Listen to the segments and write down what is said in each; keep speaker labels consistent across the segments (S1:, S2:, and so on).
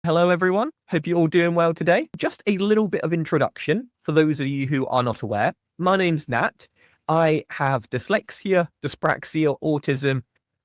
S1: Hello, everyone. Hope you're all doing well today. Just a little bit of introduction for those of you who are not aware. My name's Nat. I have dyslexia, dyspraxia, autism,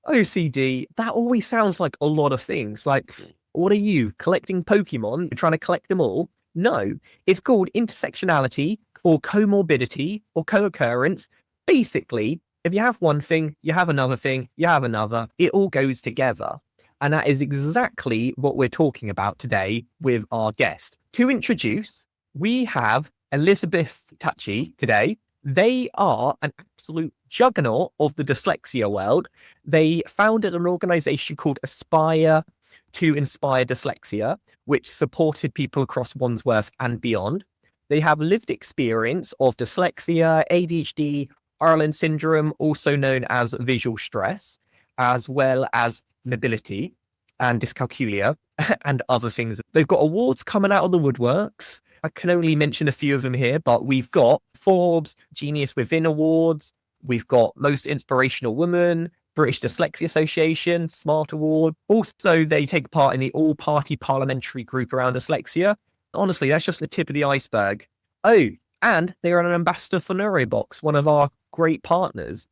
S1: OCD. That always sounds like a lot of things. Like, what are you, collecting Pokemon? You're trying to collect them all? No, it's called intersectionality or comorbidity or co-occurrence. Basically, if you have one thing, you have another thing, you have another, it all goes together. And that is exactly what we're talking about today with our guest. To introduce, we have Elizabeth Takyi today. They are an absolute juggernaut of the dyslexia world. They founded an organization called Aspire to Inspire Dyslexia, which supported people across Wandsworth and beyond. They have lived experience of dyslexia, ADHD, Ireland syndrome, also known as visual stress, as well as mobility and dyscalculia and other things. They've got awards coming out of the woodworks. I can only mention a few of them here, but we've got Forbes Genius Within Awards. We've got Most Inspirational Woman, British Dyslexia Association, Smart Award. Also, they take part in the all-party parliamentary group around dyslexia. Honestly, that's just the tip of the iceberg. Oh, and they are an ambassador for Neurobox, one of our great partners.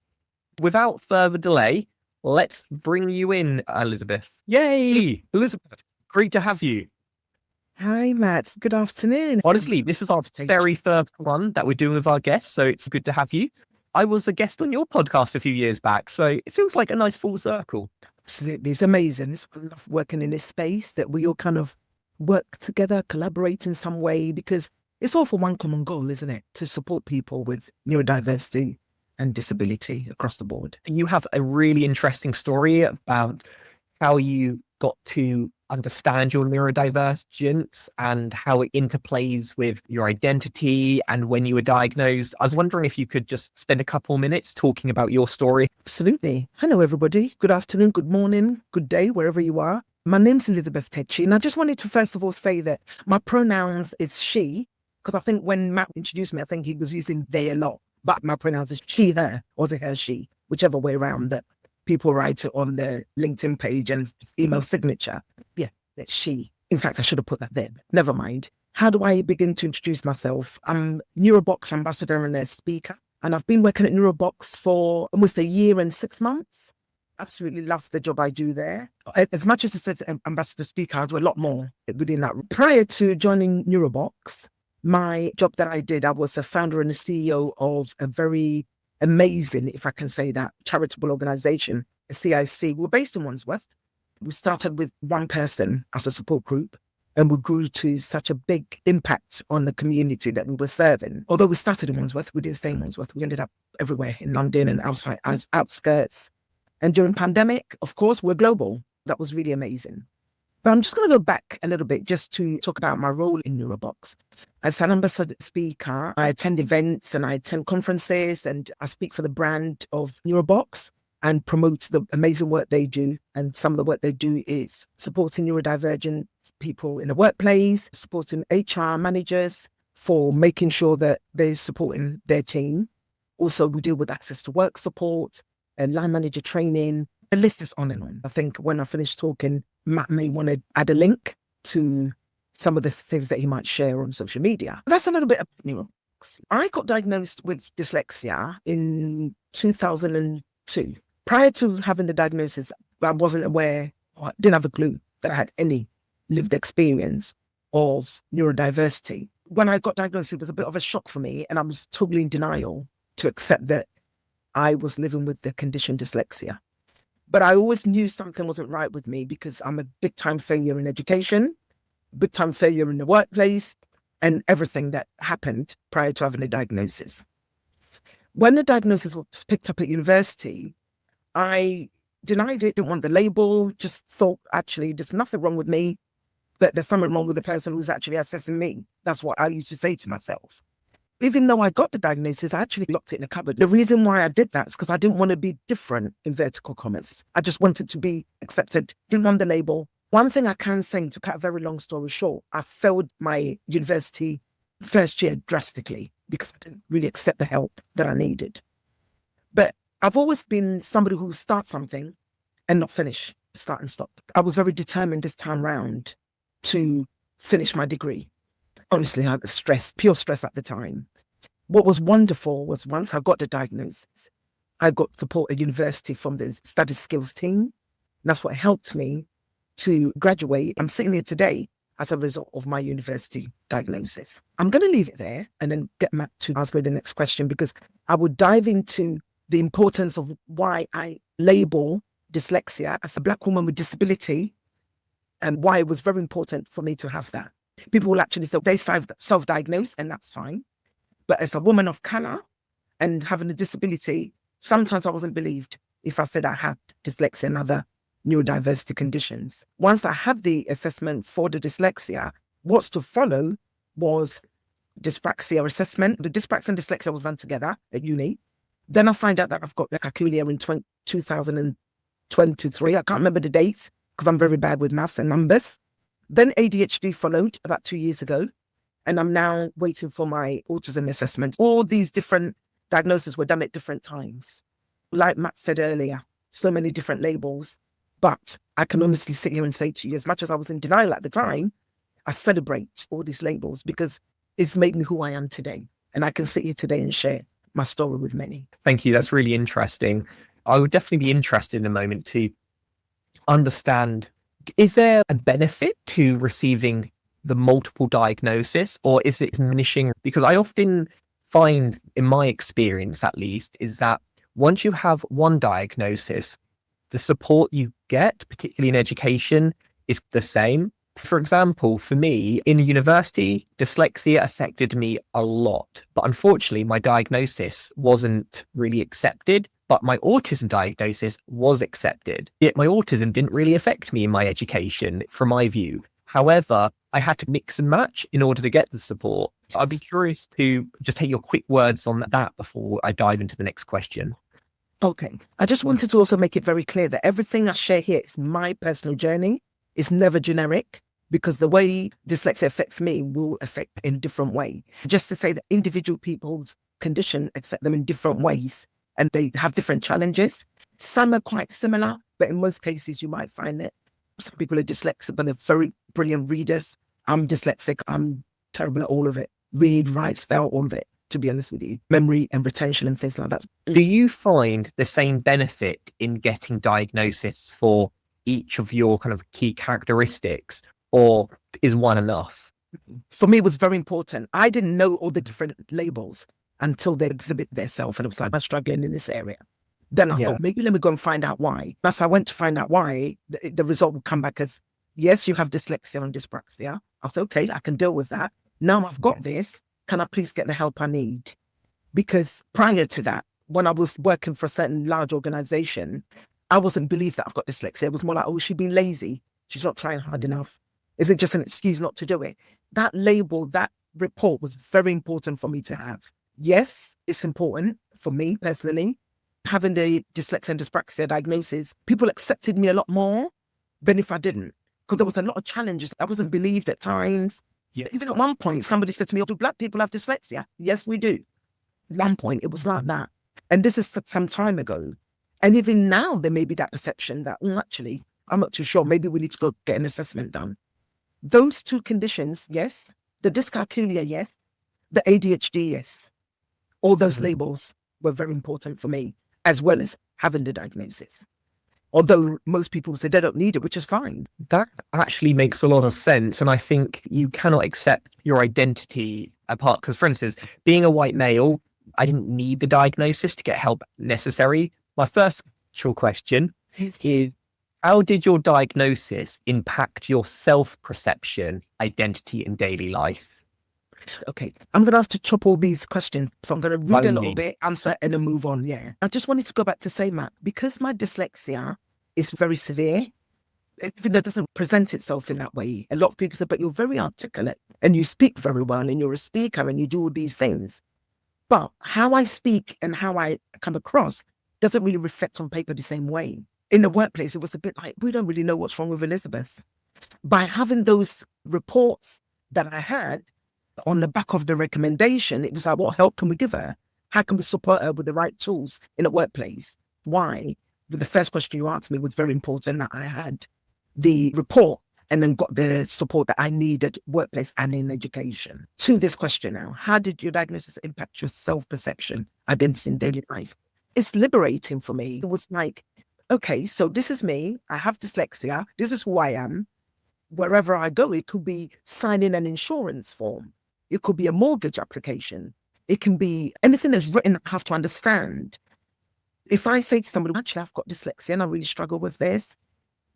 S1: Without further delay, let's bring you in, Elizabeth. Yay! Elizabeth, great to have you.
S2: Hi, Matt. Good afternoon.
S1: Honestly, this is our very first one that we're doing with our guests, so it's good to have you. I was a guest on your podcast a few years back, so it feels like a nice full circle.
S2: Absolutely. It's amazing. It's love working in this space that we all kind of work together, collaborate in some way, because it's all for one common goal, isn't it? To support people with neurodiversity and disability across the board.
S1: You have a really interesting story about how you got to understand your neurodivergence and how it interplays with your identity and when you were diagnosed. I was wondering if you could just spend a couple minutes talking about your story.
S2: Absolutely. Hello, everybody. Good afternoon, good morning, good day, wherever you are. My name's Elizabeth Takyi, and I just wanted to first of all say that my pronouns is she, because I think when Matt introduced me, I think he was using they a lot. But my pronouns is she, her, or is it her, she, whichever way around that people write it on their LinkedIn page and email signature. Yeah, that's she. In fact, I should have put that there. Never mind. How do I begin to introduce myself? I'm Neurobox Ambassador and Speaker, and I've been working at Neurobox for almost 1 year and 6 months. Absolutely love the job I do there. As much as it says Ambassador Speaker, I do a lot more within that. Prior to joining Neurobox, my job that I did, I was a founder and a CEO of a very amazing, if I can say that, charitable organization, a CIC. We're based in Wandsworth. We started with one person as a support group, and we grew to such a big impact on the community that we were serving. Although we started in Wandsworth, we didn't stay in Wandsworth. We ended up everywhere in London and outside, outskirts. And during pandemic, of course, we're global. That was really amazing. But I'm just going to go back a little bit just to talk about my role in Neurobox. As an ambassador speaker, I attend events and I attend conferences and I speak for the brand of Neurobox and promote the amazing work they do. And some of the work they do is supporting neurodivergent people in the workplace, supporting HR managers for making sure that they're supporting their team. Also, we deal with access to work support and line manager training. The list is on and on. I think when I finish talking, Matt may want to add a link to some of the things that he might share on social media. That's a little bit of Neurobox. I got diagnosed with dyslexia in 2002. Prior to having the diagnosis, I wasn't aware, or I didn't have a clue that I had any lived experience of neurodiversity. When I got diagnosed, it was a bit of a shock for me, and I was totally in denial to accept that I was living with the condition dyslexia. But I always knew something wasn't right with me because I'm a big-time failure in education, big-time failure in the workplace, and everything that happened prior to having a diagnosis. When the diagnosis was picked up at university, I denied it, didn't want the label, just thought, actually, there's nothing wrong with me, but there's something wrong with the person who's actually assessing me. That's what I used to say to myself. Even though I got the diagnosis, I actually locked it in a cupboard. The reason why I did that is because I didn't want to be different, in vertical commas. I just wanted to be accepted, didn't want the label. One thing I can say, to cut a very long story short, I failed my university first year drastically because I didn't really accept the help that I needed. But I've always been somebody who starts something and not finish, start and stop. I was very determined this time round to finish my degree. Honestly, I was stressed, pure stress at the time. What was wonderful was once I got the diagnosis, I got support at university from the study skills team. That's what helped me to graduate. I'm sitting here today as a result of my university diagnosis. I'm going to leave it there and then get Matt to ask me the next question, because I would dive into the importance of why I label dyslexia as a Black woman with disability and why it was very important for me to have that. People will actually say they self-diagnose, and that's fine. But as a woman of colour and having a disability, sometimes I wasn't believed if I said I had dyslexia and other neurodiversity conditions. Once I had the assessment for the dyslexia, what's to follow was dyspraxia assessment. The dyspraxia and dyslexia was done together at uni. Then I find out that I've got dyscalculia in 2023. I can't remember the dates because I'm very bad with maths and numbers. Then ADHD followed about 2 years ago. And I'm now waiting for my autism assessment. All these different diagnoses were done at different times. Like Matt said earlier, so many different labels. But I can honestly sit here and say to you, as much as I was in denial at the time, I celebrate all these labels because it's made me who I am today. And I can sit here today and share my story with many.
S1: Thank you. That's really interesting. I would definitely be interested in a moment to understand, is there a benefit to receiving the multiple diagnosis, or is it diminishing? Because I often find, in my experience at least, is that once you have one diagnosis, the support you get, particularly in education, is the same. For example, for me in university, dyslexia affected me a lot, but unfortunately my diagnosis wasn't really accepted, but my autism diagnosis was accepted. Yet my autism didn't really affect me in my education, from my view. However, I had to mix and match in order to get the support. So I'd be curious to just take your quick words on that before I dive into the next question.
S2: Okay. I just wanted to also make it very clear that everything I share here is my personal journey. It's never generic, because the way dyslexia affects me will affect in different way. Just to say that individual people's condition affect them in different ways and they have different challenges. Some are quite similar, but in most cases you might find that some people are dyslexic, but they're very brilliant readers. I'm dyslexic. I'm terrible at all of it. Read, write, spell, all of it, to be honest with you. Memory and retention and things like that.
S1: Do you find the same benefit in getting diagnoses for each of your kind of key characteristics, or is one enough?
S2: For me, it was very important. I didn't know all the different labels until they exhibit themselves, and it was like, I'm struggling in this area. Then I thought, maybe let me go and find out why. As I went to find out why, the result would come back as, yes, you have dyslexia and dyspraxia. I thought, okay, I can deal with that. Now I've got this. Can I please get the help I need? Because prior to that, when I was working for a certain large organization, I wasn't believed that I've got dyslexia. It was more like, oh, she's been lazy. She's not trying hard enough. Is it just an excuse not to do it? That label, that report was very important for me to have. Yes, it's important for me personally. Having the dyslexia and dyspraxia diagnosis, people accepted me a lot more than if I didn't, because there was a lot of challenges. I wasn't believed at times. Yeah. Even at one point, somebody said to me, oh, do Black people have dyslexia? Yes, we do. At one point, it was like that. And this is some time ago. And even now, there may be that perception that, actually, I'm not too sure. Maybe we need to go get an assessment done. Those two conditions, yes. The dyscalculia, yes. The ADHD, yes. All those labels were very important for me, as well as having the diagnosis. Although most people say they don't need it, which is fine.
S1: That actually makes a lot of sense. And I think you cannot accept your identity apart. Because, for instance, being a white male, I didn't need the diagnosis to get help necessary. My first actual question is, how did your diagnosis impact your self-perception, identity, and daily life?
S2: Okay, I'm going to have to chop all these questions. So I'm going to read a little bit, answer, and then move on. Yeah. I just wanted to go back to say, Matt, because my dyslexia is very severe, even though it doesn't present itself in that way. A lot of people say, but you're very articulate and you speak very well and you're a speaker and you do all these things. But how I speak and how I come across doesn't really reflect on paper the same way. In the workplace, it was a bit like, we don't really know what's wrong with Elizabeth. By having those reports that I had, on the back of the recommendation, it was like, what help can we give her? How can we support her with the right tools in the workplace? Why? But the first question you asked me was very important, that I had the report and then got the support that I needed workplace and in education. To this question now, how did your diagnosis impact your self-perception, identity in daily life? It's liberating for me. It was like, okay, so this is me. I have dyslexia. This is who I am. Wherever I go, it could be signing an insurance form. It could be a mortgage application. It can be anything that's written, I have to understand. If I say to somebody, actually, I've got dyslexia and I really struggle with this,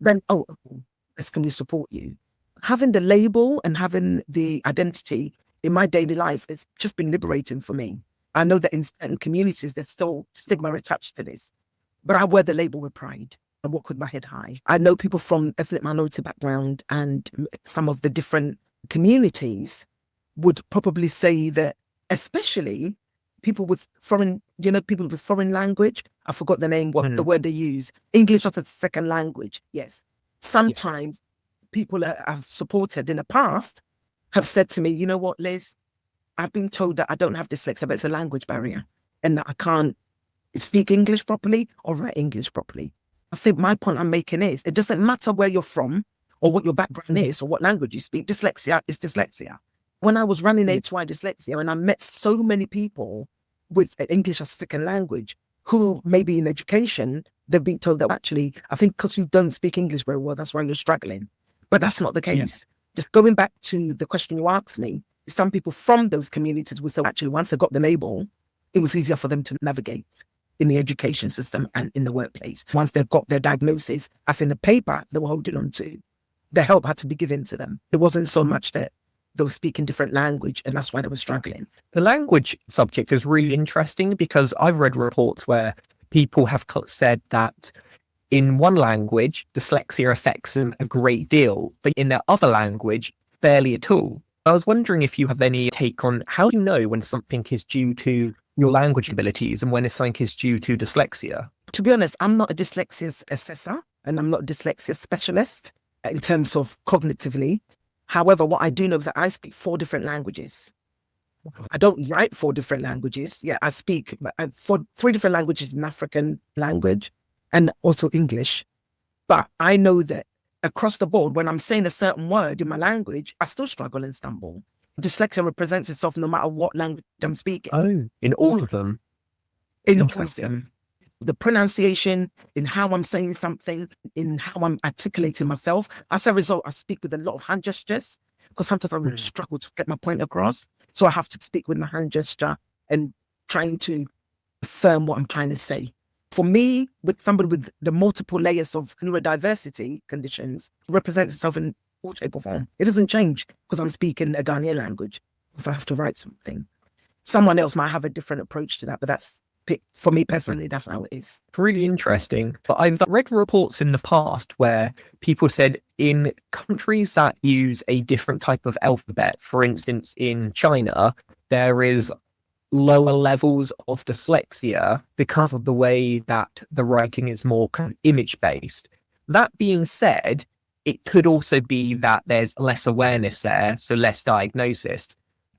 S2: then, can we support you? Having the label and having the identity in my daily life has just been liberating for me. I know that in certain communities, there's still stigma attached to this, but I wear the label with pride. I walk with my head high. I know people from ethnic minority background and some of the different communities would probably say that, especially people with foreign language, I forgot the name, the word they use, English as a second language. Yes. Sometimes people that I've supported in the past have said to me, you know what, Liz, I've been told that I don't have dyslexia, but it's a language barrier and that I can't speak English properly or write English properly. I think my point I'm making is it doesn't matter where you're from or what your background is or what language you speak. Dyslexia is dyslexia. When I was running HY Dyslexia and I met so many people with English as a second language who maybe in education, they've been told that actually, I think because you don't speak English very well, that's why you're struggling. But that's not the case. Yeah. Just going back to the question you asked me, some people from those communities would say, actually, once they got the label, it was easier for them to navigate in the education system and in the workplace. Once they got their diagnosis, as in the paper they were holding on to, the help had to be given to them. It wasn't so much that they were speaking different language and that's why they were struggling.
S1: The language subject is really interesting because I've read reports where people have said that in one language, dyslexia affects them a great deal, but in their other language, barely at all. I was wondering if you have any take on how you know when something is due to your language abilities and when something is due to dyslexia.
S2: To be honest, I'm not a dyslexia assessor and I'm not a dyslexia specialist in terms of cognitively. However, what I do know is that I speak 4 different languages. I don't write 4 different languages. Yeah, I speak 3 different languages in African language and also English. But I know that across the board, when I'm saying a certain word in my language, I still struggle and stumble. Dyslexia represents itself no matter what language I'm speaking.
S1: Oh, in all of them?
S2: In all of them. The pronunciation, in how I'm saying something, in how I'm articulating myself. As a result, I speak with a lot of hand gestures because sometimes I really struggle to get my point across. So I have to speak with my hand gesture and trying to affirm what I'm trying to say. For me, with somebody with the multiple layers of neurodiversity conditions, represents itself in all shape or form. It doesn't change because I'm speaking a Ghanaian language if I have to write something. Someone else might have a different approach to that, but that's, for me personally, that's how it is.
S1: Really interesting. But I've read reports in the past where people said in countries that use a different type of alphabet, for instance, in China, there is lower levels of dyslexia because of the way that the writing is more kind of image-based. That being said, it could also be that there's less awareness there, so less diagnosis.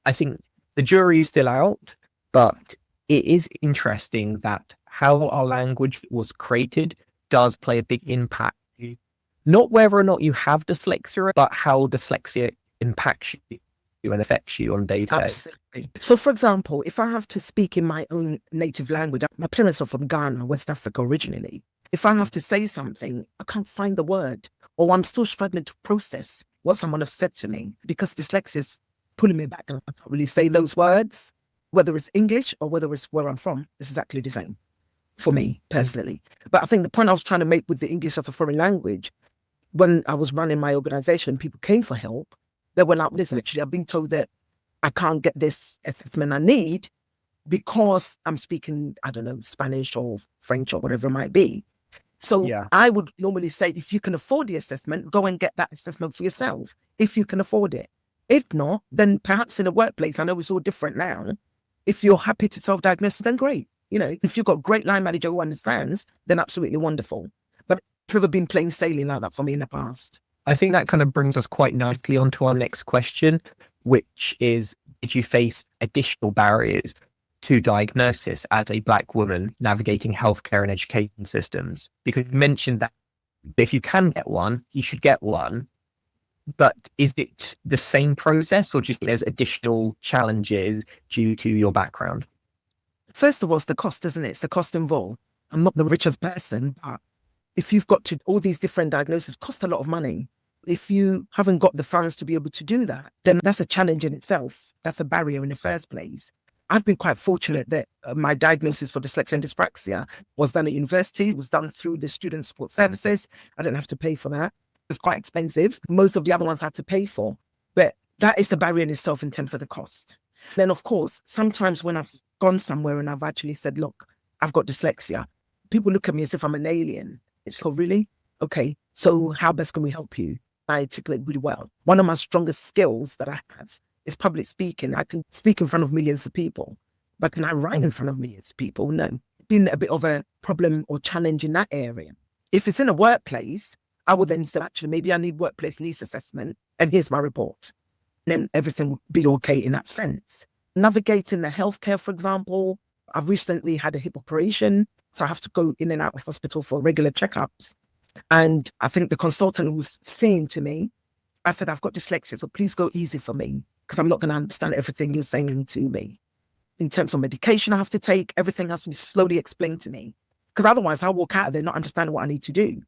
S1: I think the jury is still out, but it is interesting that how our language was created does play a big impact. Not whether or not you have dyslexia, but how dyslexia impacts you and affects you on day to day.
S2: Absolutely. So, for example, if I have to speak in my own native language, my parents are from Ghana, West Africa originally. If I have to say something, I can't find the word, or I'm still struggling to process what someone has said to me because dyslexia is pulling me back and I can't really say those words. Whether it's English or whether it's where I'm from, it's exactly the same for me personally. But I think the point I was trying to make with the English as a foreign language, when I was running my organization, people came for help. They were like, listen, actually, I've been told that I can't get this assessment I need because I'm speaking, I don't know, Spanish or French or whatever it might be. So I would normally say, if you can afford the assessment, go and get that assessment for yourself, if you can afford it. If not, then perhaps in a workplace, I know it's all different now. If you're happy to self-diagnose, then great. You know, if you've got a great line manager who understands, then absolutely wonderful. But it's never been plain sailing like that for me in the past.
S1: I think that kind of brings us quite nicely onto our next question, which is, did you face additional barriers to diagnosis as a Black woman navigating healthcare and education systems? Because you mentioned that if you can get one, you should get one. but is it the same process, or do you think there's additional challenges due to your background?
S2: First of all, it's the cost, isn't it? It's the cost involved. I'm not the richest person, but if you've got to all these different diagnoses, cost a lot of money. If you haven't got the funds to be able to do that, then that's a challenge in itself. That's a barrier in the first place. I've been quite fortunate that my diagnosis for dyslexia and dyspraxia was done at university. It was done through the student support services. I didn't have to pay for that. It's quite expensive. Most of the other ones I had to pay for. But that is the barrier in itself in terms of the cost. Then, of course, sometimes when I've gone somewhere and I've actually said, look, I've got dyslexia, people look at me as if I'm an alien. It's like, oh, really? Okay, so how best can we help you? I articulate really well. One of my strongest skills that I have is public speaking. I can speak in front of millions of people, but can I write in front of millions of people? No. Been a bit of a problem or challenge in that area. If it's in a workplace, I would then say, actually, maybe I need workplace needs assessment, and here's my report. Then everything will be okay in that sense. Navigating the healthcare, for example, I've recently had a hip operation, so I have to go in and out of hospital for regular checkups. And I think the consultant was saying to me, I said, I've got dyslexia, so please go easy for me, because I'm not going to understand everything you're saying to me. In terms of medication I have to take, everything has to be slowly explained to me, because otherwise I'll walk out of there not understanding what I need to do.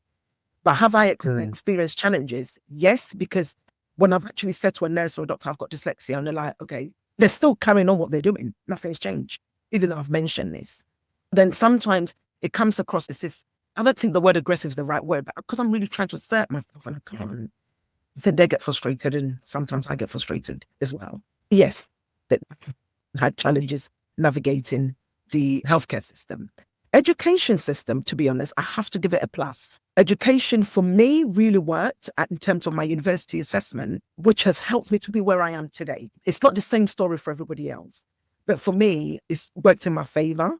S2: But have I experienced challenges? Yes, because when I've actually said to a nurse or a doctor, I've got dyslexia, and they're like, okay, they're still carrying on what they're doing. Nothing's changed, even though I've mentioned this. Then sometimes it comes across as if, I don't think the word aggressive is the right word, but because I'm really trying to assert myself and I can't, then they get frustrated, and sometimes I get frustrated as well. Yes, that I had challenges navigating the healthcare system. Education system, to be honest, I have to give it a plus. Education for me really worked in terms of my university assessment, which has helped me to be where I am today. It's not the same story for everybody else, but for me, it's worked in my favor,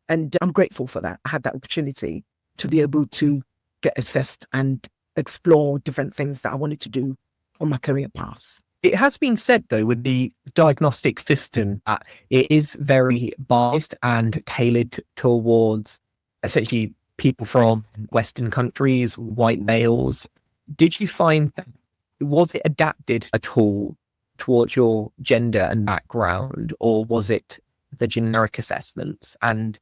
S2: and I'm grateful for that. I had that opportunity to be able to get assessed and explore different things that I wanted to do on my career paths.
S1: It has been said, though, with the diagnostic system, that it is very biased and tailored towards essentially people from Western countries, white males. Did you find that, was it adapted at all towards your gender and background, or was it the generic assessments? And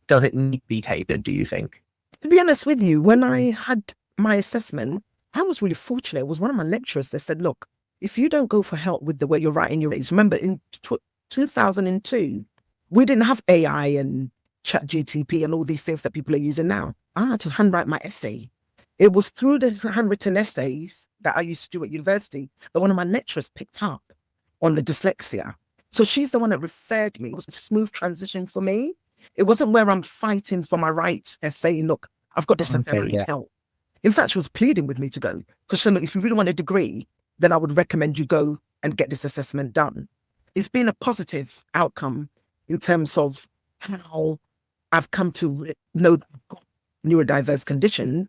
S1: does it need to be tailored, do you think?
S2: To be honest with you, when I had my assessment, I was really fortunate. It was one of my lecturers that said, look, if you don't go for help with the way you're writing your essays, remember in 2002, we didn't have AI and ChatGPT and all these things that people are using now. I had to handwrite my essay. It was through the handwritten essays that I used to do at university that one of my lecturers picked up on the dyslexia. So she's the one that referred me. It was a smooth transition for me. It wasn't where I'm fighting for my right essay. Look, I've got this help. In fact, she was pleading with me to go, because she said, look, if you really want a degree, then I would recommend you go and get this assessment done. It's been a positive outcome in terms of how I've come to know that I've got neurodiverse condition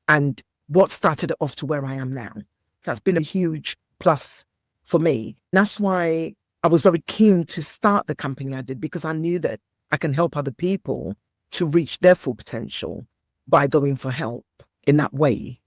S2: and what started it off to where I am now. That's been a huge plus for me. That's why I was very keen to start the company I did, because I knew that I can help other people to reach their full potential by going for help in that way.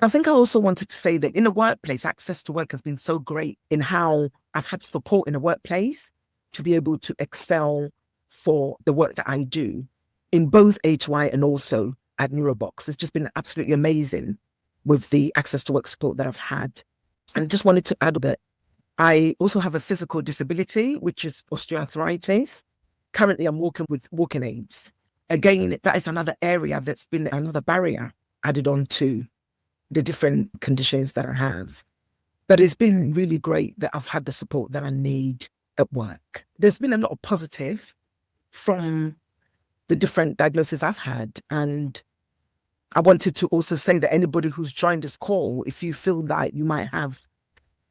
S2: I think I also wanted to say that in the workplace, access to work has been so great in how I've had support in the workplace to be able to excel for the work that I do in both HY and also at Neurobox. It's just been absolutely amazing with the access to work support that I've had. And I just wanted to add that I also have a physical disability, which is osteoarthritis. Currently, I'm working with walking aids. Again, that is another area that's been another barrier added on to the different conditions that I have. But it's been really great that I've had the support that I need at work. There's been a lot of positive from the different diagnoses I've had. And I wanted to also say that anybody who's joined this call, if you feel that you might have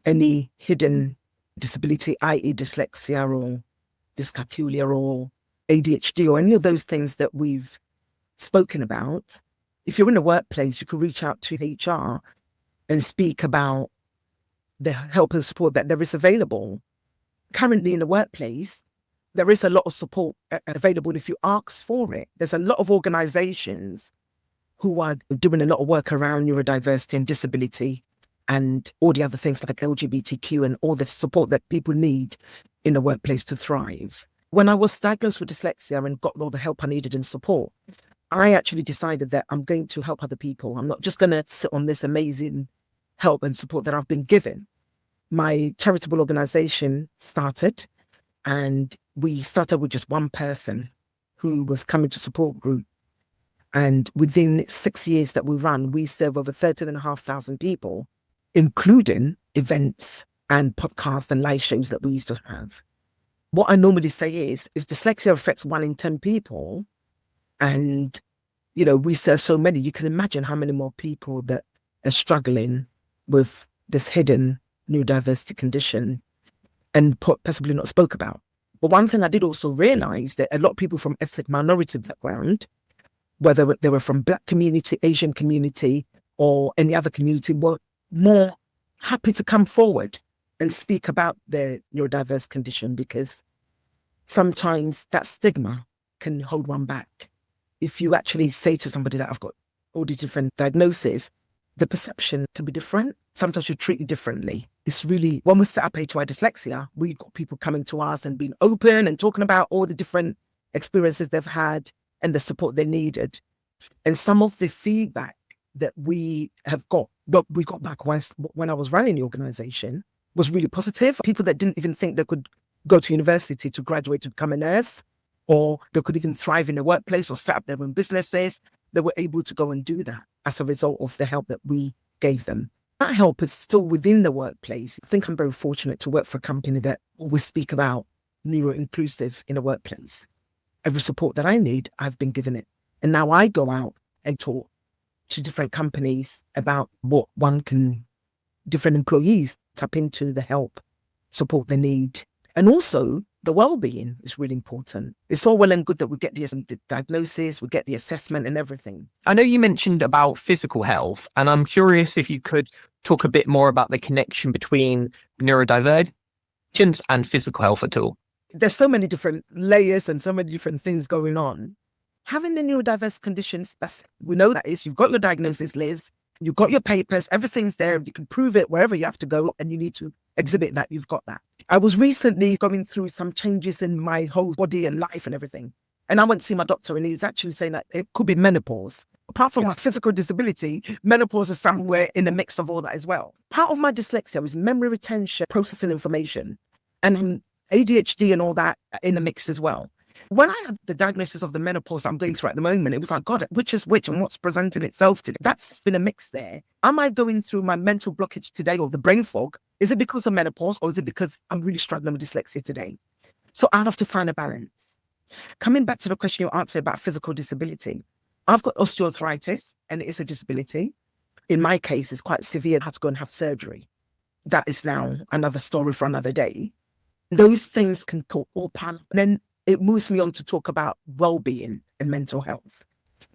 S2: any hidden disability, i.e. dyslexia or dyscalculia or ADHD or any of those things that we've spoken about, if you're in a workplace, you can reach out to HR and speak about the help and support that there is available. Currently in the workplace, there is a lot of support available if you ask for it. There's a lot of organizations who are doing a lot of work around neurodiversity and disability. and all the other things like LGBTQ and all the support that people need in the workplace to thrive. When I was diagnosed with dyslexia and got all the help I needed and support, I actually decided that I'm going to help other people. I'm not just going to sit on this amazing help and support that I've been given. My charitable organization started, and we started with just one person who was coming to support group. And within 6 years that we run, we serve over 13,500 people, including events and podcasts and live shows that we used to have. What I normally say is, if dyslexia affects 1 in 10 people, and, we serve so many, you can imagine how many more people that are struggling with this hidden neurodiversity condition and possibly not spoke about. But one thing I did also realize that a lot of people from ethnic minority background, whether they were from Black community, Asian community, or any other community, were more happy to come forward and speak about their neurodiverse condition, because sometimes that stigma can hold one back. If you actually say to somebody that I've got all these different diagnoses, the perception can be different. Sometimes you treat it differently. It's really, when we set up HY Dyslexia, we got people coming to us and being open and talking about all the different experiences they've had and the support they needed. And some of the feedback that we have got, what we got back when I was running the organization, was really positive. People that didn't even think they could go to university to graduate to become a nurse, or they could even thrive in the workplace or set up their own businesses, they were able to go and do that as a result of the help that we gave them. That help is still within the workplace. I think I'm very fortunate to work for a company that always speak about neuro-inclusive in the workplace. Every support that I need, I've been given it. And now I go out and talk to different companies about what different employees tap into the help, support they need. And also the well-being is really important. It's all well and good that we get the diagnosis, we get the assessment and everything.
S1: I know you mentioned about physical health, and I'm curious if you could talk a bit more about the connection between neurodivergence and physical health at all.
S2: There's so many different layers and so many different things going on. Having the neurodiverse conditions, we know that is, you've got your diagnosis, Liz, you've got your papers, everything's there, you can prove it wherever you have to go, and you need to exhibit that you've got that. I was recently going through some changes in my whole body and life and everything. And I went to see my doctor, and he was actually saying that it could be menopause. Apart from my physical disability, menopause is somewhere in the mix of all that as well. Part of my dyslexia was memory retention, processing information, and ADHD and all that in the mix as well. When I had the diagnosis of the menopause I'm going through at the moment, it was like, God, which is which and what's presenting itself today? That's been a mix there. Am I going through my mental blockage today or the brain fog? Is it because of menopause, or is it because I'm really struggling with dyslexia today? So I have to find a balance. Coming back to the question you answered about physical disability, I've got osteoarthritis and it is a disability. In my case, it's quite severe. I had to go and have surgery. That is now another story for another day. Those things can talk all part. And then it moves me on to talk about well-being and mental health.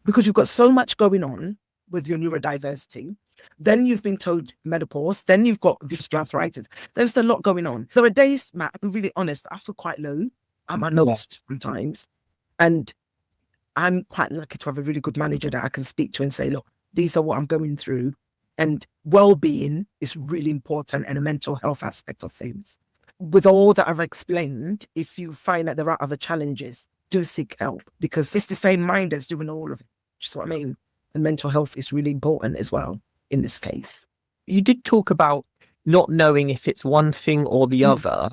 S2: Because you've got so much going on with your neurodiversity. Then you've been told menopause. Then you've got osteoarthritis. There's a lot going on. There are days, Matt, I'm really honest, I feel quite low. I'm at lowest sometimes. And I'm quite lucky to have a really good manager that I can speak to and say, look, these are what I'm going through. And well-being is really important, and a mental health aspect of things. With all that I've explained, if you find that there are other challenges, do seek help, because it's the same mind that's doing all of it. Just what I mean. And mental health is really important as well in this case.
S1: You did talk about not knowing if it's one thing or the other.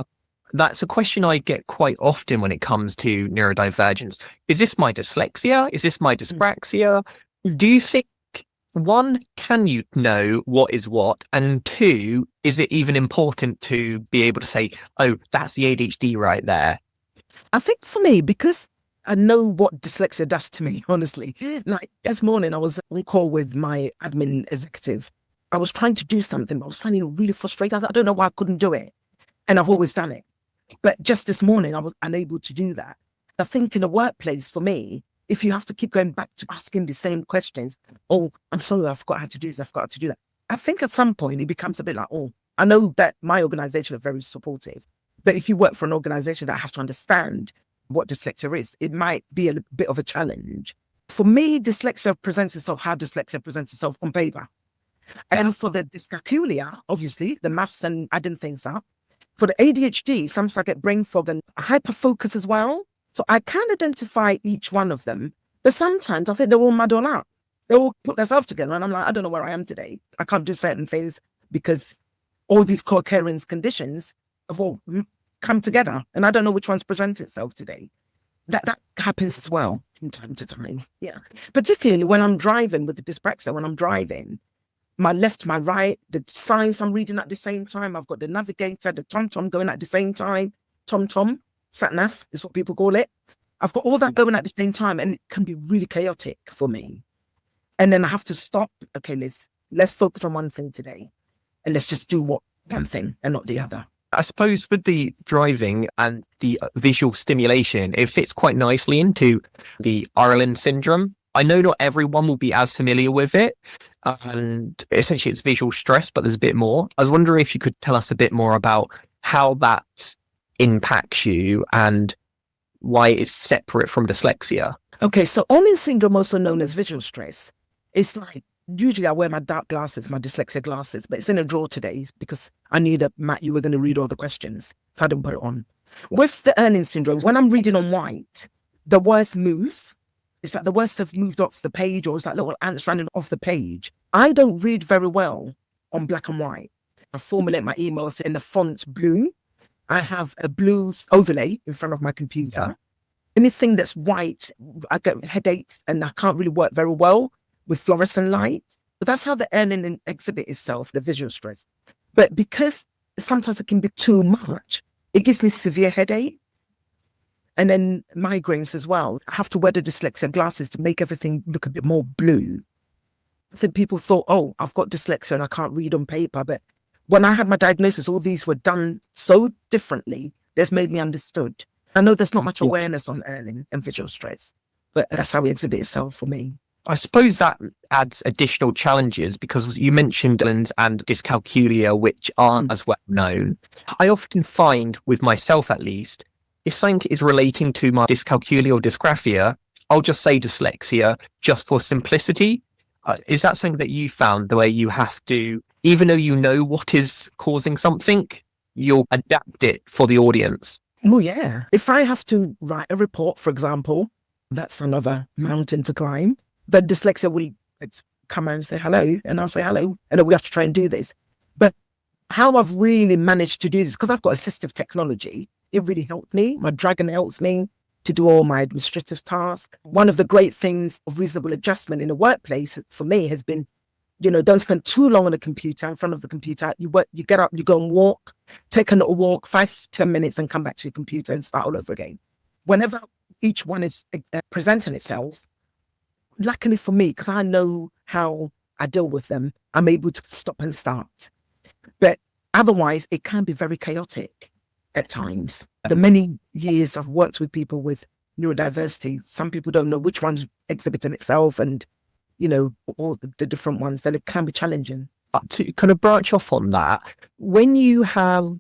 S1: That's a question I get quite often when it comes to neurodivergence. Is this my dyslexia? Is this my dyspraxia? Do you think, one, can you know what is what? And two, is it even important to be able to say, oh, that's the ADHD right there?
S2: I think for me, because I know what dyslexia does to me, honestly. Like this morning, I was on call with my admin executive. I was trying to do something, but I was finding really frustrated. I don't know why I couldn't do it. And I've always done it. But just this morning, I was unable to do that. I think in the workplace, for me, if you have to keep going back to asking the same questions, oh, I'm sorry, I forgot how to do this, I forgot how to do that. I think at some point, it becomes a bit like, oh, I know that my organization are very supportive. But if you work for an organization that has to understand what dyslexia is, it might be a bit of a challenge. For me, dyslexia presents itself how dyslexia presents itself on paper. And for the dyscalculia, obviously, the maths and adding things up. For the ADHD, sometimes I get brain fog and hyperfocus as well. So I can identify each one of them. But sometimes I think they're all mad all out. They all put themselves together. And I'm like, I don't know where I am today. I can't do certain things because all these co-occurrence conditions have all come together. And I don't know which one's presents itself today. That happens as well from time to time. Yeah. Particularly when I'm driving with the dyspraxia, when I'm driving, my left, my right, the signs I'm reading at the same time. I've got the navigator, the TomTom going at the same time. TomTom, sat-nav is what people call it. I've got all that going at the same time, and it can be really chaotic for me. And then I have to stop. Okay, Liz, let's focus on one thing today, and let's just do one thing and not the other.
S1: I suppose with the driving and the visual stimulation, it fits quite nicely into the Ireland syndrome. I know not everyone will be as familiar with it, and essentially it's visual stress, but there's a bit more. I was wondering if you could tell us a bit more about how that impacts you and why it's separate from dyslexia.
S2: Okay, so Ireland syndrome, also known as visual stress, it's like, usually I wear my dark glasses, my dyslexia glasses, but it's in a drawer today because I knew that, Matt, you were going to read all the questions, so I didn't put it on. With the Ireland syndrome, when I'm reading on white, the words move. It's like the words have moved off the page, or it's like little ants running off the page. I don't read very well on black and white. I formulate my emails in the font blue. I have a blue overlay in front of my computer. Anything that's white, I get headaches and I can't really work very well with fluorescent light. But that's how the Ireland exhibit itself, the visual stress. But because sometimes it can be too much, it gives me severe headache. And then migraines as well. I have to wear the dyslexia glasses to make everything look a bit more blue. I think people thought, oh, I've got dyslexia and I can't read on paper. But when I had my diagnosis, all these were done so differently. That's made me understood. I know there's not much awareness on Ireland and visual stress, but that's how it exhibits itself for me.
S1: I suppose that adds additional challenges because you mentioned Ireland and dyscalculia, which aren't as well known. I often find, with myself at least, if something is relating to my dyscalculia or dysgraphia, I'll just say dyslexia just for simplicity. Is that something that you found, the way you have to, even though you know what is causing something, you'll adapt it for the audience?
S2: Oh, yeah. If I have to write a report, for example, that's another mountain to climb. The dyslexia will come and say hello, and I'll say hello, and then we have to try and do this. But how I've really managed to do this, because I've got assistive technology, it really helped me. My Dragon helps me to do all my administrative tasks. One of the great things of reasonable adjustment in the workplace for me has been, don't spend too long on the computer, in front of the computer. You get up, you go and walk, take a little walk, 5-10 minutes, and come back to your computer and start all over again. Whenever each one is presenting itself, luckily for me, because I know how I deal with them, I'm able to stop and start. But otherwise, it can be very chaotic at times. The many years I've worked with people with neurodiversity, some people don't know which one's exhibiting itself and, all the different ones, then it can be challenging.
S1: To kind of branch off on that, when you have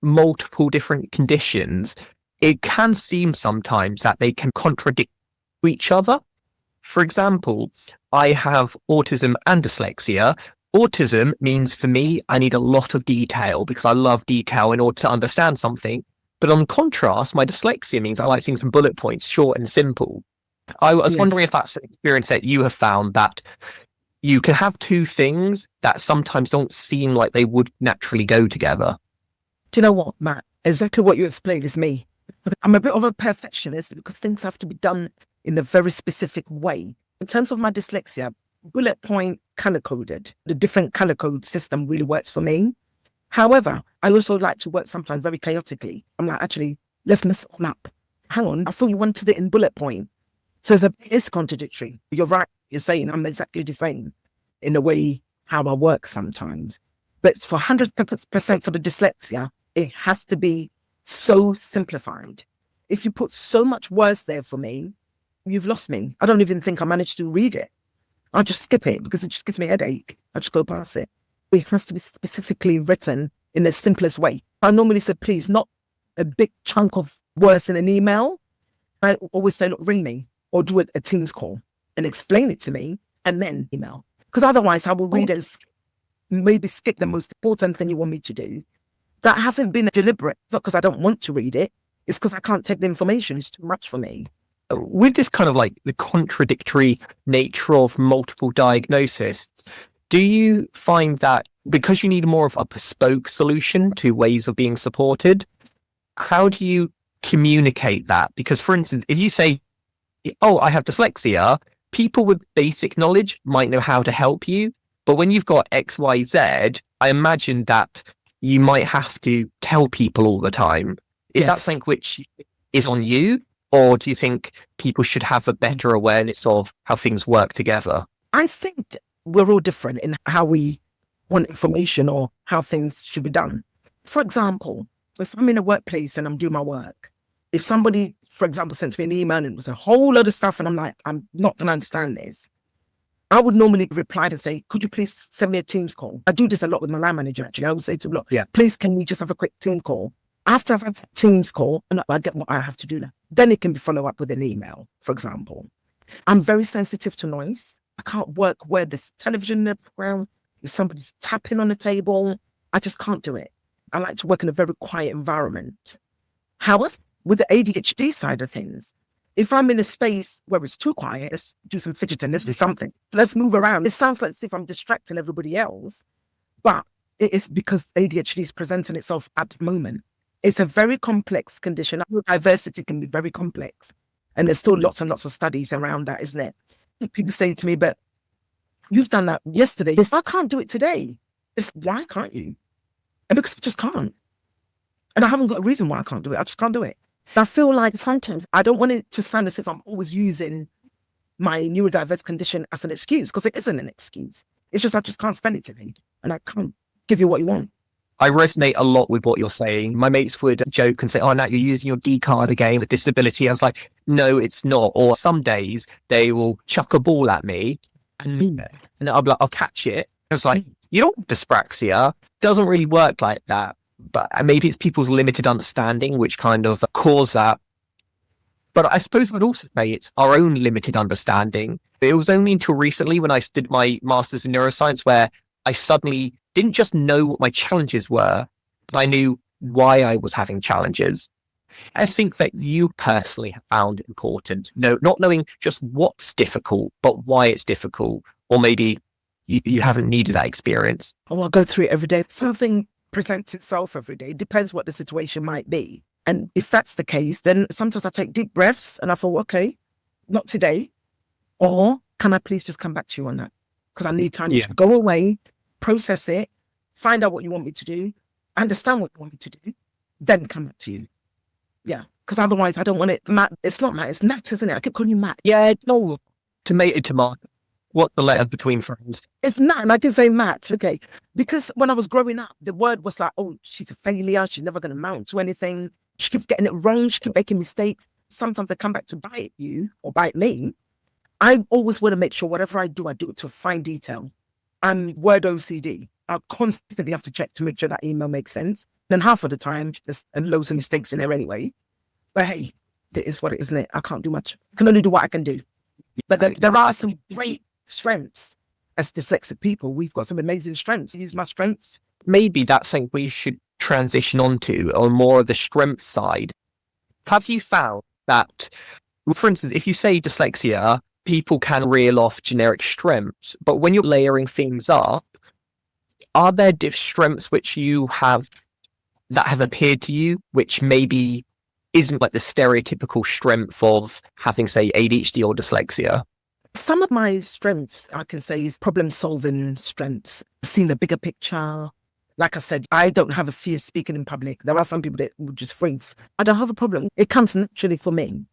S1: multiple different conditions, it can seem sometimes that they can contradict each other. For example, I have autism and dyslexia. Autism means for me, I need a lot of detail because I love detail in order to understand something. But on contrast, my dyslexia means I like things in bullet points, short and simple. I was wondering if that's an experience that you have found, that you can have two things that sometimes don't seem like they would naturally go together.
S2: Do you know what, Matt? Exactly what you explained is me. I'm a bit of a perfectionist because things have to be done in a very specific way. In terms of my dyslexia, bullet point color coded. The different color code system really works for me. However, I also like to work sometimes very chaotically. I'm like, actually, let's mess it all up. Hang on, I thought you wanted it in bullet point. So it's contradictory. You're right. You're saying I'm exactly the same in a way how I work sometimes. But for 100% for the dyslexia, it has to be so simplified. If you put so much words there for me, you've lost me. I don't even think I managed to read it. I'll just skip it because it just gives me a headache. I just go past it. It has to be specifically written in the simplest way. I normally say, please, not a big chunk of words in an email. I always say, look, ring me or do a Teams call and explain it to me and then email. Because otherwise I will read and maybe skip the most important thing you want me to do. That hasn't been deliberate, not because I don't want to read it. It's because I can't take the information. It's too much for me.
S1: With this kind of like the contradictory nature of multiple diagnoses, do you find that because you need more of a bespoke solution to ways of being supported, how do you communicate that? Because, for instance, if you say, oh, I have dyslexia, people with basic knowledge might know how to help you. But when you've got X, Y, Z, I imagine that you might have to tell people all the time. Is that something which is on you? Or do you think people should have a better awareness of how things work together?
S2: I think we're all different in how we want information or how things should be done. For example, if I'm in a workplace and I'm doing my work, if somebody, for example, sends me an email and it was a whole lot of stuff and I'm like, I'm not going to understand this, I would normally reply to say, could you please send me a Teams call? I do this a lot with my line manager, actually. I would say to him, look, please, can we just have a quick team call? After I've had that Teams call, and I get what I have to do now, then it can be followed up with an email, for example. I'm very sensitive to noise. I can't work where there's television in the background, if somebody's tapping on the table. I just can't do it. I like to work in a very quiet environment. However, with the ADHD side of things, if I'm in a space where it's too quiet, let's do some fidgeting, let's do something. Let's move around. It sounds like as if I'm distracting everybody else, but it is because ADHD is presenting itself at the moment. It's a very complex condition. Neurodiversity can be very complex. And there's still lots and lots of studies around that, isn't it? People say to me, but you've done that yesterday. I can't do it today. Why can't you? And because I just can't. And I haven't got a reason why I can't do it. I just can't do it. And I feel like sometimes I don't want it to sound as if I'm always using my neurodiverse condition as an excuse, because it isn't an excuse. It's just I just can't spend it today. And I can't give you what you want.
S1: I resonate a lot with what you're saying. My mates would joke and say, oh, Nat, you're using your D card again, the disability. I was like, no, it's not. Or some days they will chuck a ball at me and I'll be like, I'll catch it. I was like, you don't have dyspraxia. Doesn't really work like that. But maybe it's people's limited understanding which kind of cause that. But I suppose I'd also say it's our own limited understanding. It was only until recently when I did my master's in neuroscience where I suddenly didn't just know what my challenges were, but I knew why I was having challenges. I think that you personally have found it important, not knowing just what's difficult, but why it's difficult, or maybe you haven't needed that experience.
S2: Oh, I go through it every day. Something presents itself every day. It depends what the situation might be. And if that's the case, then sometimes I take deep breaths and I thought, okay, not today. Or can I please just come back to you on that? Because I need time to go away, process it, find out what you want me to do, understand what you want me to do, then come back to you. Yeah, because otherwise I don't want it. Matt, it's not Matt, it's Nat, isn't it? I keep calling you Matt.
S1: Yeah, no, tomato. What the letter between friends?
S2: It's Nat, and I can say Matt, okay. Because when I was growing up, the word was like, oh, she's a failure, she's never going to amount to anything. She keeps getting it wrong, she keeps making mistakes. Sometimes they come back to bite you or bite me. I always want to make sure whatever I do it to a fine detail. I'm word OCD. I constantly have to check to make sure that email makes sense. Then half of the time, there's loads of mistakes in there anyway. But hey, it is what it is, isn't it? I can't do much. I can only do what I can do. But there are some great strengths. As dyslexic people, we've got some amazing strengths. Use my strengths.
S1: Maybe that's something we should transition onto on more of the strength side. Have you found that, for instance, if you say dyslexia, people can reel off generic strengths, but when you're layering things up, are there strengths which you have that have appeared to you, which maybe isn't like the stereotypical strength of having, say, ADHD or dyslexia?
S2: Some of my strengths, I can say, is problem-solving strengths, seeing the bigger picture. Like I said, I don't have a fear speaking in public. There are some people that would just freeze. I don't have a problem. It comes naturally for me.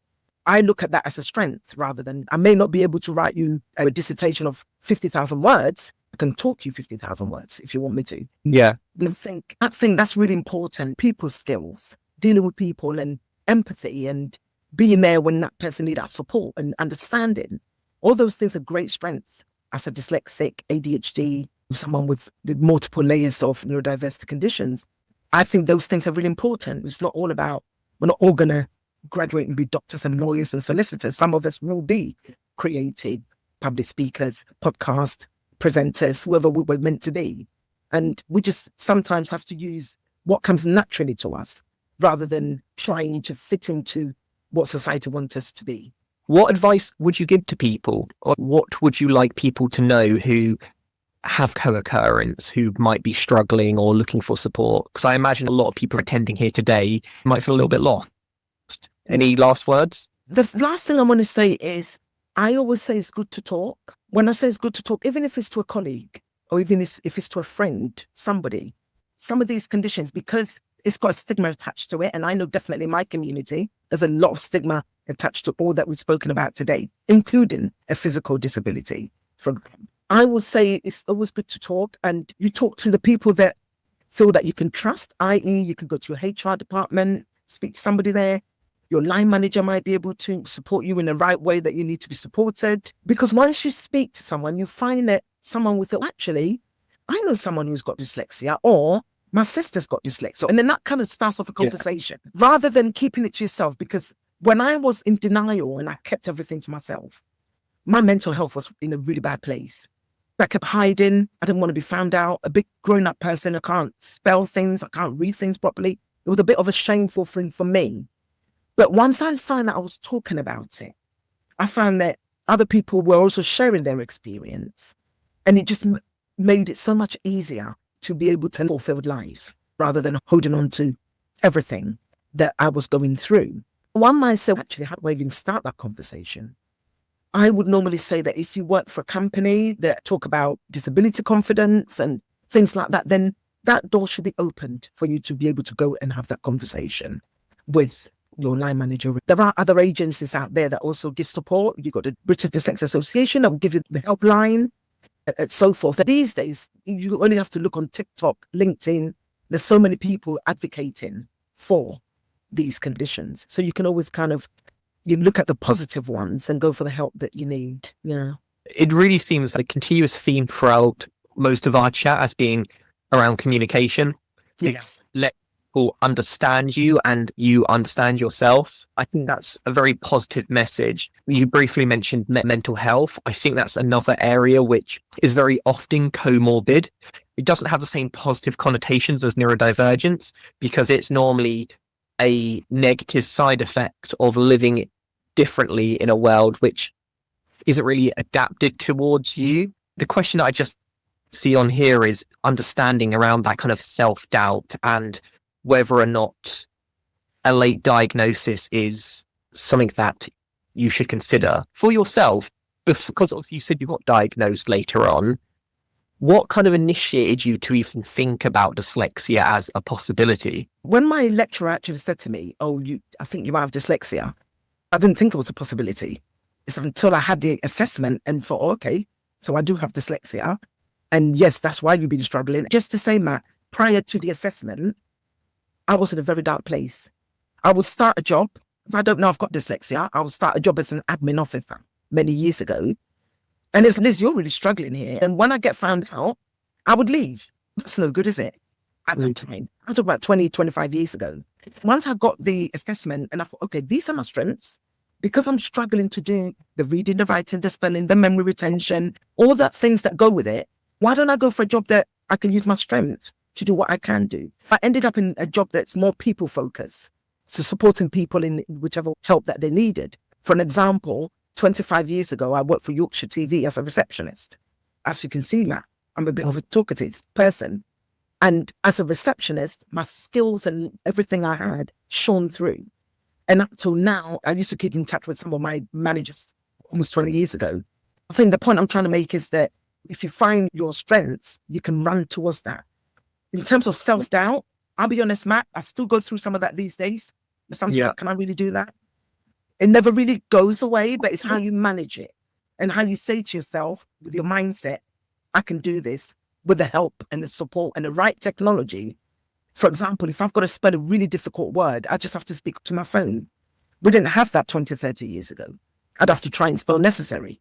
S2: I look at that as a strength rather than, I may not be able to write you a dissertation of 50,000 words. I can talk you 50,000 words if you want me to.
S1: Yeah.
S2: And I think that's really important. People skills, dealing with people and empathy and being there when that person needs that support and understanding. All those things are great strengths as a dyslexic, ADHD, someone with the multiple layers of neurodiversity conditions. I think those things are really important. It's not all about, we're not all going to graduate and be doctors and lawyers and solicitors. Some of us will be creative public speakers, podcast presenters, whoever we were meant to be. And we just sometimes have to use what comes naturally to us rather than trying to fit into what society wants us to be.
S1: What advice would you give to people, or what would you like people to know who have co-occurrence, who might be struggling or looking for support? Because I imagine a lot of people attending here today might feel a little bit lost. Any last words?
S2: The last thing I want to say is, I always say it's good to talk. When I say it's good to talk, even if it's to a colleague or even if it's to a friend, somebody, some of these conditions, because it's got a stigma attached to it. And I know definitely in my community, there's a lot of stigma attached to all that we've spoken about today, including a physical disability. I would say it's always good to talk, and you talk to the people that feel that you can trust, i.e. you can go to your HR department, speak to somebody there. Your line manager might be able to support you in the right way that you need to be supported. Because once you speak to someone, you find that someone will say, actually, I know someone who's got dyslexia, or my sister's got dyslexia. And then that kind of starts off a conversation rather than keeping it to yourself. Because when I was in denial and I kept everything to myself, my mental health was in a really bad place. I kept hiding. I didn't want to be found out. A big grown-up person, I can't spell things. I can't read things properly. It was a bit of a shameful thing for me. But once I found that I was talking about it, I found that other people were also sharing their experience. And it just made it so much easier to be able to fulfill life rather than holding on to everything that I was going through. One might say, actually, how do I even start that conversation? I would normally say that if you work for a company that talk about disability confidence and things like that, then that door should be opened for you to be able to go and have that conversation with your line manager. There are other agencies out there that also give support. You've got the British Dyslexia Association that will give you the helpline and so forth. These days, you only have to look on TikTok, LinkedIn. There's so many people advocating for these conditions. So you can always you look at the positive ones and go for the help that you need. Yeah.
S1: It really seems like a continuous theme throughout most of our chat as being around communication.
S2: Yes.
S1: Let people understand you and you understand yourself. I think that's a very positive message. You briefly mentioned mental health. I think that's another area which is very often comorbid. It doesn't have the same positive connotations as neurodivergence because it's normally a negative side effect of living differently in a world which isn't really adapted towards you. The question that I just see on here is understanding around that kind of self-doubt and whether or not a late diagnosis is something that you should consider for yourself. Because you said you got diagnosed later on. What kind of initiated you to even think about dyslexia as a possibility?
S2: When my lecturer actually said to me, I think you might have dyslexia, I didn't think it was a possibility. It's until I had the assessment and thought, okay, so I do have dyslexia. And yes, that's why you've been struggling. Just to say, Matt, prior to the assessment, I was in a very dark place. I would start a job. If I don't know I've got dyslexia, I would start a job as an admin officer many years ago. And it's, Liz, you're really struggling here. And when I get found out, I would leave. That's no good, is it? At the time. I was about 20, 25 years ago. Once I got the assessment and I thought, okay, these are my strengths. Because I'm struggling to do the reading, the writing, the spelling, the memory retention, all the things that go with it, why don't I go for a job that I can use my strengths to do what I can do? I ended up in a job that's more people focused. So supporting people in whichever help that they needed. For an example, 25 years ago, I worked for Yorkshire TV as a receptionist. As you can see, Matt, I'm a bit of a talkative person. And as a receptionist, my skills and everything I had shone through. And up till now, I used to keep in touch with some of my managers almost 20 years ago. I think the point I'm trying to make is that if you find your strengths, you can run towards that. In terms of self-doubt, I'll be honest, Matt, I still go through some of that these days. Sometimes, can I really do that? It never really goes away, but it's how you manage it and how you say to yourself with your mindset, I can do this with the help and the support and the right technology. For example, if I've got to spell a really difficult word, I just have to speak to my phone. We didn't have that 20, 30 years ago. I'd have to try and spell necessary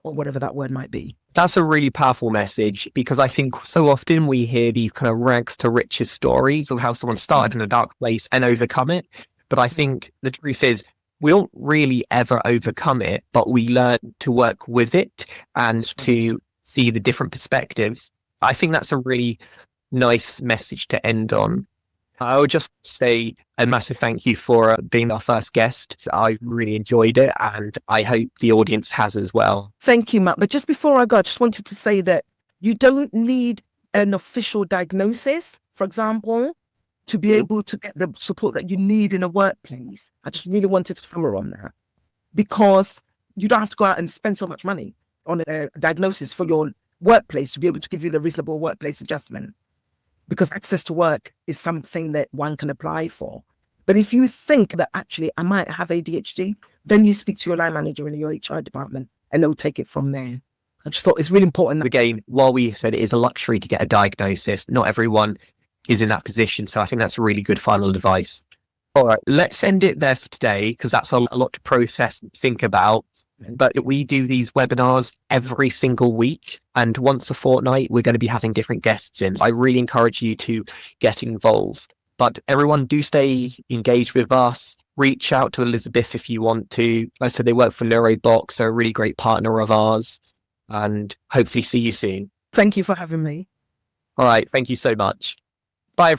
S2: or whatever that word might be.
S1: That's a really powerful message because I think so often we hear these kind of rags to riches stories of how someone started in a dark place and overcome it. But I think the truth is we don't really ever overcome it, but we learn to work with it and to see the different perspectives. I think that's a really nice message to end on. I would just say a massive thank you for being our first guest. I really enjoyed it, and I hope the audience has as well.
S2: Thank you, Matt. But just before I go, I just wanted to say that you don't need an official diagnosis, for example, to be able to get the support that you need in a workplace. I just really wanted to hammer on that, because you don't have to go out and spend so much money on a diagnosis for your workplace to be able to give you the reasonable workplace adjustment, because access to work is something that one can apply for. But if you think that actually I might have ADHD, then you speak to your line manager in your HR department and they'll take it from there. I just thought it's really important.
S1: Again, while we said it is a luxury to get a diagnosis, not everyone is in that position. So I think that's really good final advice. All right, let's end it there for today, because that's a lot to process and think about. But we do these webinars every single week, and once a fortnight, we're going to be having different guests in. I really encourage you to get involved. But everyone, do stay engaged with us. Reach out to Elizabeth if you want to. Like I said, they work for Neurobox, they're a really great partner of ours, and hopefully see you soon.
S2: Thank you for having me.
S1: All right, thank you so much. Bye.